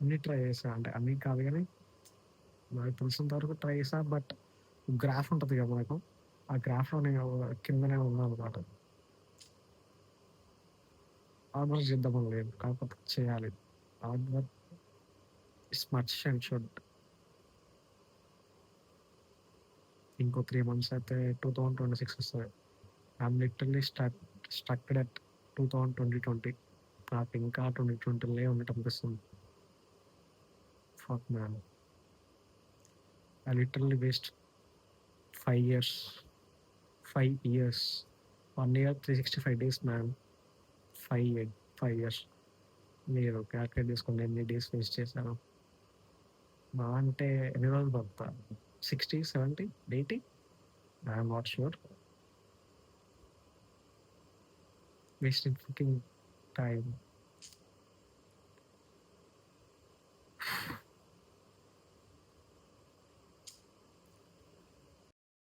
అన్నీ ట్రై చేశా. అంటే అన్నీ కాదు గానీ, నాకు తెలిసినంత వరకు ట్రై చేశా. బట్ గ్రాఫ్ ఉంటది కదా మనకు. ఆ గ్రాఫ్‌లో నేను కిందనే ఉన్నాననమాట. హార్డ్ వర్క్ చేద్దామని లేదు. కాకపోతే చేయాలి. Hard work is much and should. ఇంకో 3 మంత్స్ అయితే 2026 వస్తది. I'm literally stucked at 2020. నాకింకా 2020లోనే ఉన్నట్టనిపిస్తుంది. Fuck man. I literally waste 5 years. 5 years. 1 year 365 days man. 5 5 years. మీరు కాలిక్యులేట్ చేసుకోండి ఎన్ని డేస్ వేస్ట్ చేశానో. మహా అంటే ఎన్ని రోజులు బతుకుతా? 60, 70, 80? I'm not sure. Wasting fucking time.